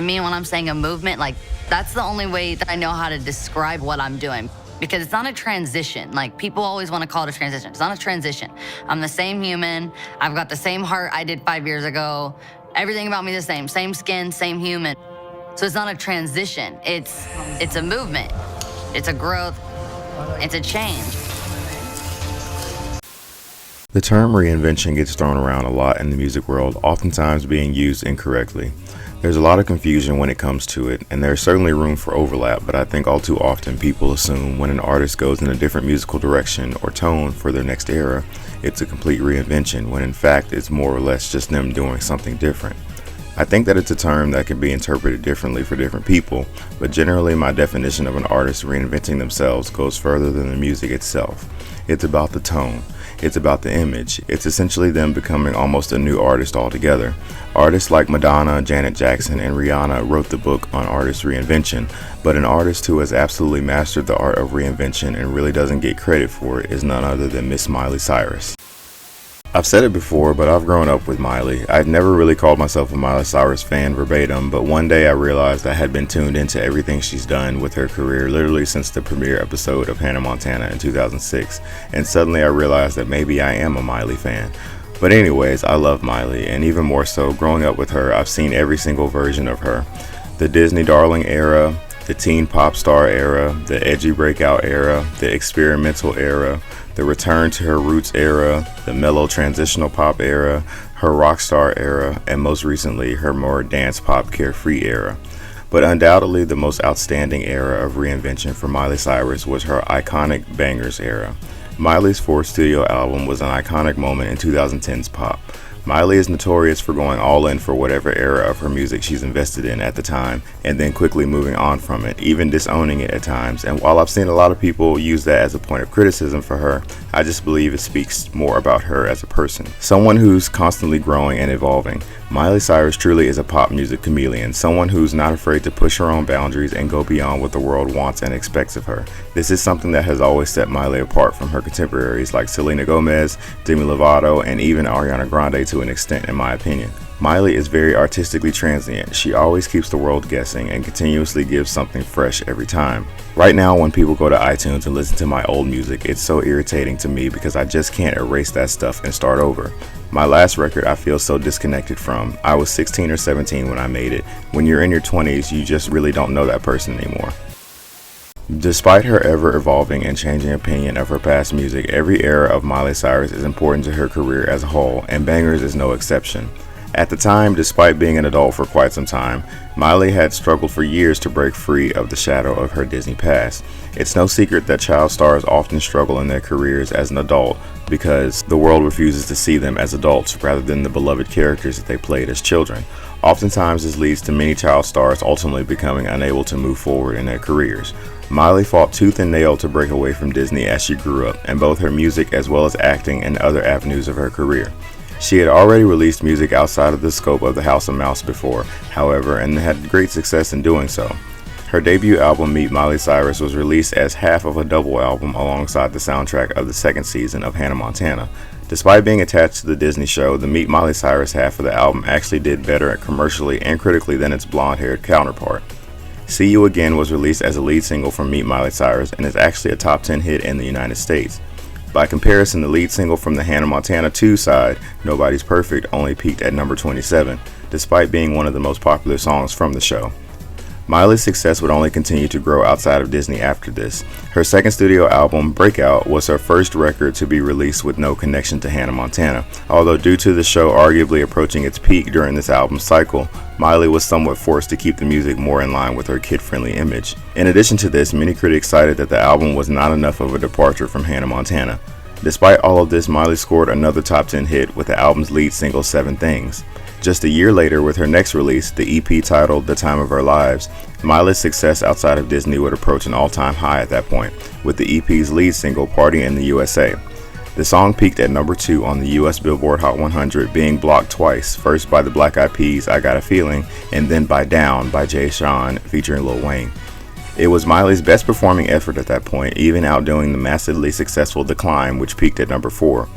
To me, when I'm saying a movement, like that's the only way that I know how to describe what I'm doing. Because it's not a transition. Like people always want to call it a transition. It's not a transition. I'm the same human. I've got the same heart I did 5 years ago. Everything about me the same skin, same human. So it's not a transition. It's a movement. It's a growth. It's a change. The term reinvention gets thrown around a lot in the music world, oftentimes being used incorrectly. There's a lot of confusion when it comes to it, and there's certainly room for overlap, but I think all too often people assume when an artist goes in a different musical direction or tone for their next era, it's a complete reinvention, when in fact it's more or less just them doing something different. I think that it's a term that can be interpreted differently for different people, but generally my definition of an artist reinventing themselves goes further than the music itself. It's about the tone. It's about the image. It's essentially them becoming almost a new artist altogether. Artists like Madonna, Janet Jackson, and Rihanna wrote the book on artist reinvention, but an artist who has absolutely mastered the art of reinvention and really doesn't get credit for it is none other than Miss Miley Cyrus. I've said it before, but I've grown up with Miley. I'd never really called myself a Miley Cyrus fan verbatim, but one day I realized I had been tuned into everything she's done with her career literally since the premiere episode of Hannah Montana in 2006, and suddenly I realized that maybe I am a Miley fan. But anyways, I love Miley, and even more so, growing up with her, I've seen every single version of her. The Disney darling era, the teen pop star era, the edgy breakout era, the experimental era, the return to her roots era, the mellow transitional pop era, her rock star era, and most recently her more dance pop carefree era. But undoubtedly the most outstanding era of reinvention for Miley Cyrus was her iconic Bangerz era. Miley's fourth studio album was an iconic moment in 2010's pop. Miley is notorious for going all in for whatever era of her music she's invested in at the time, and then quickly moving on from it, even disowning it at times. And while I've seen a lot of people use that as a point of criticism for her, I just believe it speaks more about her as a person. Someone who's constantly growing and evolving. Miley Cyrus truly is a pop music chameleon, someone who's not afraid to push her own boundaries and go beyond what the world wants and expects of her. This is something that has always set Miley apart from her contemporaries like Selena Gomez, Demi Lovato, and even Ariana Grande to an extent, in my opinion. Miley is very artistically transient. She always keeps the world guessing and continuously gives something fresh every time. Right now, when people go to iTunes and listen to my old music, it's so irritating to me because I just can't erase that stuff and start over. My last record I feel so disconnected from. I was 16 or 17 when I made it. When you're in your 20s, you just really don't know that person anymore. Despite her ever-evolving and changing opinion of her past music, every era of Miley Cyrus is important to her career as a whole, and Bangerz is no exception. At the time, despite being an adult for quite some time, Miley had struggled for years to break free of the shadow of her Disney past. It's no secret that child stars often struggle in their careers as an adult because the world refuses to see them as adults rather than the beloved characters that they played as children. Oftentimes, this leads to many child stars ultimately becoming unable to move forward in their careers. Miley fought tooth and nail to break away from Disney as she grew up, in both her music as well as acting and other avenues of her career. She had already released music outside of the scope of the House of Mouse before, however, and had great success in doing so. Her debut album, Meet Miley Cyrus, was released as half of a double album alongside the soundtrack of the second season of Hannah Montana. Despite being attached to the Disney show, the Meet Miley Cyrus half of the album actually did better commercially and critically than its blonde-haired counterpart. See You Again was released as a lead single from Meet Miley Cyrus and is actually a top 10 hit in the United States. By comparison, the lead single from the Hannah Montana 2 side, Nobody's Perfect, only peaked at number 27, despite being one of the most popular songs from the show. Miley's success would only continue to grow outside of Disney after this. Her second studio album, Breakout, was her first record to be released with no connection to Hannah Montana. Although due to the show arguably approaching its peak during this album's cycle, Miley was somewhat forced to keep the music more in line with her kid-friendly image. In addition to this, many critics cited that the album was not enough of a departure from Hannah Montana. Despite all of this, Miley scored another top 10 hit with the album's lead single, Seven Things. Just a year later, with her next release, the EP titled The Time of Our Lives, Miley's success outside of Disney would approach an all-time high at that point, with the EP's lead single, Party in the USA. The song peaked at number 2 on the US Billboard Hot 100, being blocked twice, first by the Black Eyed Peas' I Got a Feeling, and then by Down by Jay Sean featuring Lil Wayne. It was Miley's best performing effort at that point, even outdoing the massively successful Decline, which peaked at number 4.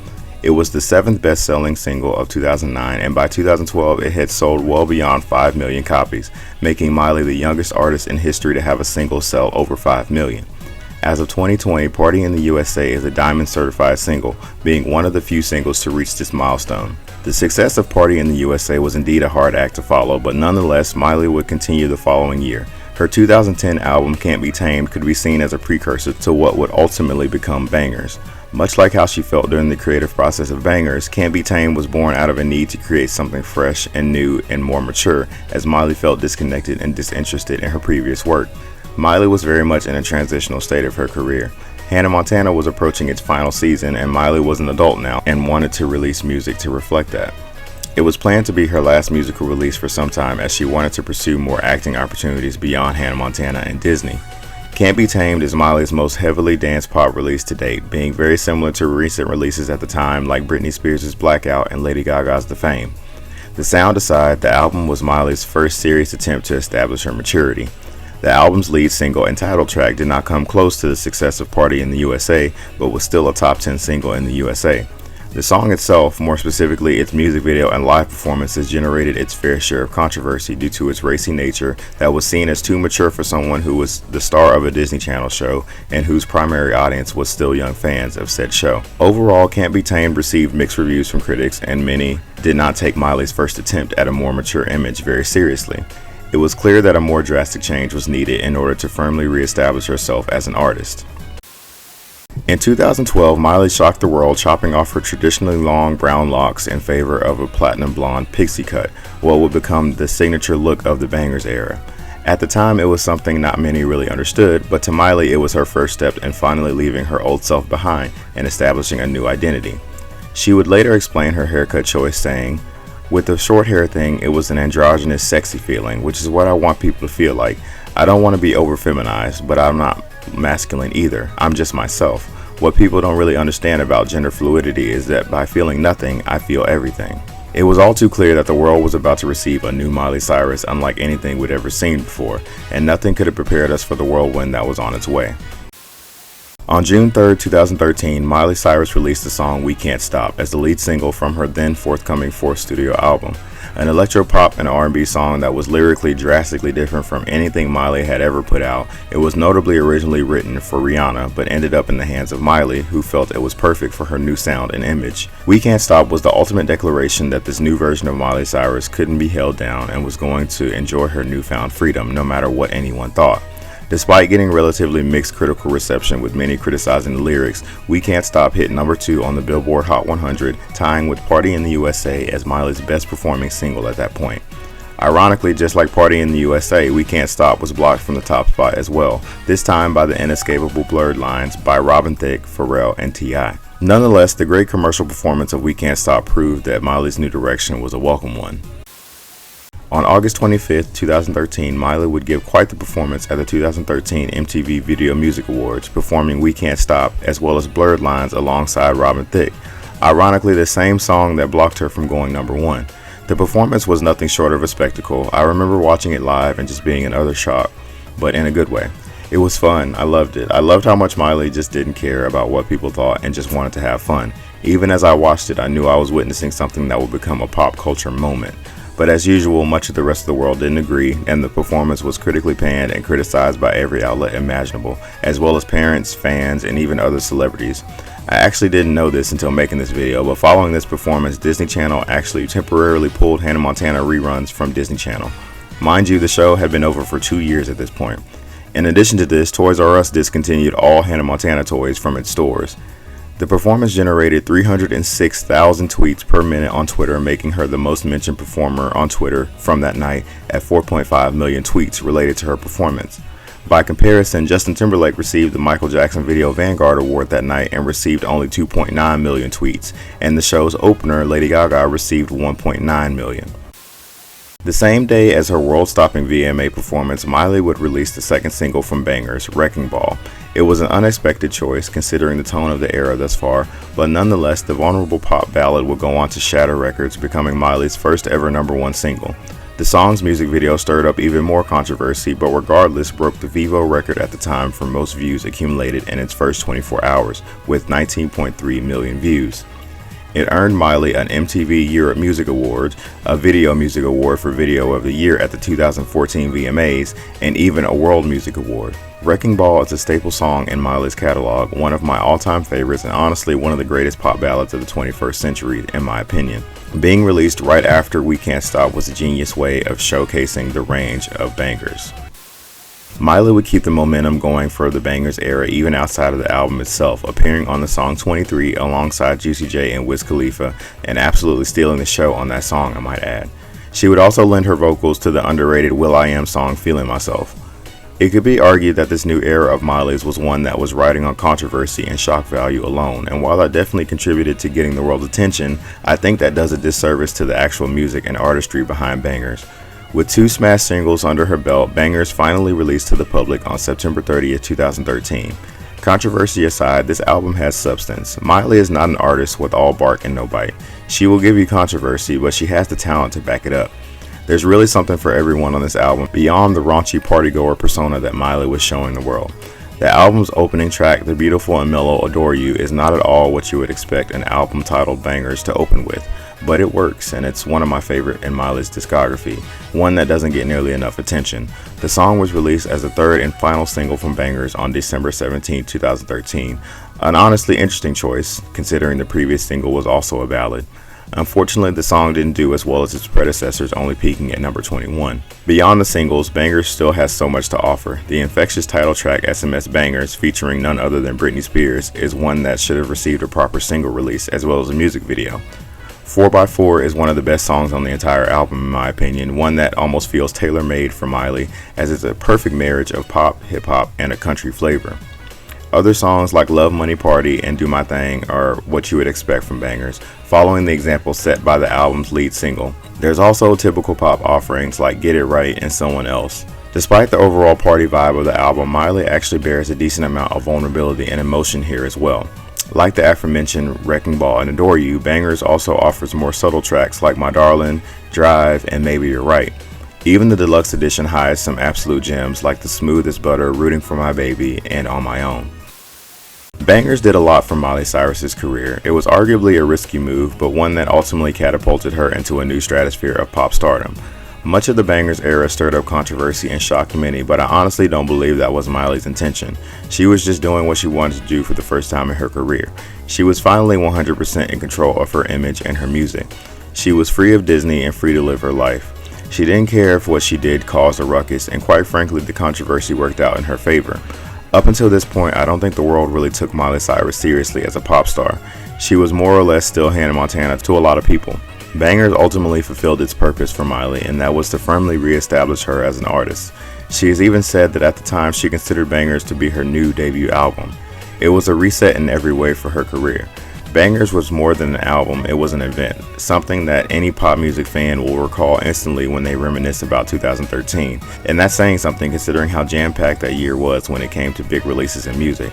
It was the 7th best-selling single of 2009, and by 2012 it had sold well beyond 5 million copies, making Miley the youngest artist in history to have a single sell over 5 million. As of 2020, Party in the USA is a diamond certified single, being one of the few singles to reach this milestone. The success of Party in the USA was indeed a hard act to follow, but nonetheless, Miley would continue the following year. Her 2010 album Can't Be Tamed could be seen as a precursor to what would ultimately become Bangerz. Much like how she felt during the creative process of Bangerz, Can't Be Tamed was born out of a need to create something fresh and new and more mature, as Miley felt disconnected and disinterested in her previous work. Miley was very much in a transitional state of her career. Hannah Montana was approaching its final season, and Miley was an adult now and wanted to release music to reflect that. It was planned to be her last musical release for some time, as she wanted to pursue more acting opportunities beyond Hannah Montana and Disney. Can't Be Tamed is Miley's most heavily dance pop release to date, being very similar to recent releases at the time like Britney Spears' Blackout and Lady Gaga's The Fame. The sound aside, the album was Miley's first serious attempt to establish her maturity. The album's lead single and title track did not come close to the success of Party in the USA, but was still a top 10 single in the USA. The song itself, more specifically its music video and live performances, generated its fair share of controversy due to its racy nature that was seen as too mature for someone who was the star of a Disney Channel show and whose primary audience was still young fans of said show. Overall, Can't Be Tamed received mixed reviews from critics, and many did not take Miley's first attempt at a more mature image very seriously. It was clear that a more drastic change was needed in order to firmly reestablish herself as an artist. In 2012, Miley shocked the world, chopping off her traditionally long brown locks in favor of a platinum blonde pixie cut, what would become the signature look of the Bangerz era. At the time, it was something not many really understood, but to Miley it was her first step in finally leaving her old self behind and establishing a new identity. She would later explain her haircut choice, saying, "With the short hair thing, it was an androgynous, sexy feeling, which is what I want people to feel like. I don't want to be over-feminized, but I'm not masculine either. I'm just myself. What people don't really understand about gender fluidity is that by feeling nothing, I feel everything." It was all too clear that the world was about to receive a new Miley Cyrus unlike anything we'd ever seen before, and nothing could have prepared us for the whirlwind that was on its way. On June 3, 2013, Miley Cyrus released the song We Can't Stop as the lead single from her then forthcoming fourth studio album, an electro-pop and R&B song that was lyrically drastically different from anything Miley had ever put out. It was notably originally written for Rihanna, but ended up in the hands of Miley, who felt it was perfect for her new sound and image. We Can't Stop was the ultimate declaration that this new version of Miley Cyrus couldn't be held down and was going to enjoy her newfound freedom no matter what anyone thought. Despite getting relatively mixed critical reception, with many criticizing the lyrics, We Can't Stop hit number 2 on the Billboard Hot 100, tying with Party in the USA as Miley's best performing single at that point. Ironically, just like Party in the USA, We Can't Stop was blocked from the top spot as well, this time by the inescapable Blurred Lines by Robin Thicke, Pharrell, and T.I. Nonetheless, the great commercial performance of We Can't Stop proved that Miley's new direction was a welcome one. On August 25, 2013, Miley would give quite the performance at the 2013 MTV Video Music Awards, performing We Can't Stop as well as Blurred Lines alongside Robin Thicke, ironically the same song that blocked her from going number 1. The performance was nothing short of a spectacle. I remember watching it live and just being in utter shock, but in a good way. It was fun. I loved it. I loved how much Miley just didn't care about what people thought and just wanted to have fun. Even as I watched it, I knew I was witnessing something that would become a pop culture moment. But as usual, much of the rest of the world didn't agree, and the performance was critically panned and criticized by every outlet imaginable, as well as parents, fans, and even other celebrities. I actually didn't know this until making this video, but following this performance, Disney Channel actually temporarily pulled Hannah Montana reruns from Disney Channel. Mind you, the show had been over for 2 years at this point. In addition to this, Toys R Us discontinued all Hannah Montana toys from its stores. The performance generated 306,000 tweets per minute on Twitter, making her the most mentioned performer on Twitter from that night at 4.5 million tweets related to her performance. By comparison, Justin Timberlake received the Michael Jackson Video Vanguard Award that night and received only 2.9 million tweets, and the show's opener, Lady Gaga, received 1.9 million. The same day as her world-stopping VMA performance, Miley would release the second single from Bangerz, Wrecking Ball. It was an unexpected choice considering the tone of the era thus far, but nonetheless, the vulnerable pop ballad would go on to shatter records, becoming Miley's first ever #1 single. The song's music video stirred up even more controversy, but regardless broke the Vivo record at the time for most views accumulated in its first 24 hours, with 19.3 million views. It earned Miley an MTV Europe Music Award, a Video Music Award for Video of the Year at the 2014 VMAs, and even a World Music Award. Wrecking Ball is a staple song in Miley's catalog, one of my all-time favorites and honestly one of the greatest pop ballads of the 21st century in my opinion. Being released right after We Can't Stop was a genius way of showcasing the range of Bangerz. Miley would keep the momentum going for the Bangerz era even outside of the album itself, appearing on the song 23 alongside Juicy J and Wiz Khalifa, and absolutely stealing the show on that song, I might add. She would also lend her vocals to the underrated will.i.am song Feeling Myself. It could be argued that this new era of Miley's was one that was riding on controversy and shock value alone, and while that definitely contributed to getting the world's attention, I think that does a disservice to the actual music and artistry behind Bangerz. With 2 smash singles under her belt, Bangerz finally released to the public on September 30th, 2013. Controversy aside, this album has substance. Miley is not an artist with all bark and no bite. She will give you controversy, but she has the talent to back it up. There's really something for everyone on this album beyond the raunchy partygoer persona that Miley was showing the world. The album's opening track, The Beautiful and Mellow Adore You, is not at all what you would expect an album titled Bangerz to open with, but it works, and it's one of my favorite in Miley's discography, one that doesn't get nearly enough attention. The song was released as the third and final single from Bangerz on December 17, 2013, an honestly interesting choice, considering the previous single was also a ballad. Unfortunately, the song didn't do as well as its predecessors, only peaking at number 21. Beyond the singles, Bangerz still has so much to offer. The infectious title track SMS Bangerz, featuring none other than Britney Spears, is one that should have received a proper single release as well as a music video. 4x4 is one of the best songs on the entire album in my opinion, one that almost feels tailor-made for Miley, as it's a perfect marriage of pop, hip-hop, and a country flavor. Other songs like Love Money Party and Do My Thing are what you would expect from Bangerz, following the example set by the album's lead single. There's also typical pop offerings like Get It Right and Someone Else. Despite the overall party vibe of the album, Miley actually bears a decent amount of vulnerability and emotion here as well. Like the aforementioned Wrecking Ball and Adore You, Bangerz also offers more subtle tracks like My Darling, Drive, and Maybe You're Right. Even the deluxe edition hides some absolute gems like The Smooth as Butter, Rooting for My Baby, and On My Own. Bangerz did a lot for Miley Cyrus's career. It was arguably a risky move, but one that ultimately catapulted her into a new stratosphere of pop stardom. Much of the Bangerz era stirred up controversy and shocked many, but I honestly don't believe that was Miley's intention. She was just doing what she wanted to do for the first time in her career. She was finally 100% in control of her image and her music. She was free of Disney and free to live her life. She didn't care if what she did caused a ruckus, and quite frankly, the controversy worked out in her favor. Up until this point, I don't think the world really took Miley Cyrus seriously as a pop star. She was more or less still Hannah Montana to a lot of people. Bangerz ultimately fulfilled its purpose for Miley, and that was to firmly re-establish her as an artist. She has even said that at the time she considered Bangerz to be her new debut album. It was a reset in every way for her career. Bangerz was more than an album, it was an event, something that any pop music fan will recall instantly when they reminisce about 2013, and that's saying something considering how jam-packed that year was when it came to big releases in music.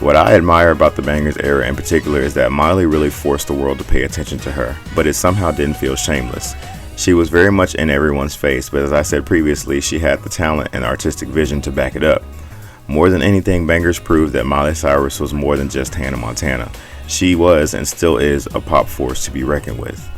What I admire about the Bangerz era in particular is that Miley really forced the world to pay attention to her, but it somehow didn't feel shameless. She was very much in everyone's face, but as I said previously, she had the talent and artistic vision to back it up. More than anything, Bangerz proved that Miley Cyrus was more than just Hannah Montana. She was and still is a pop force to be reckoned with.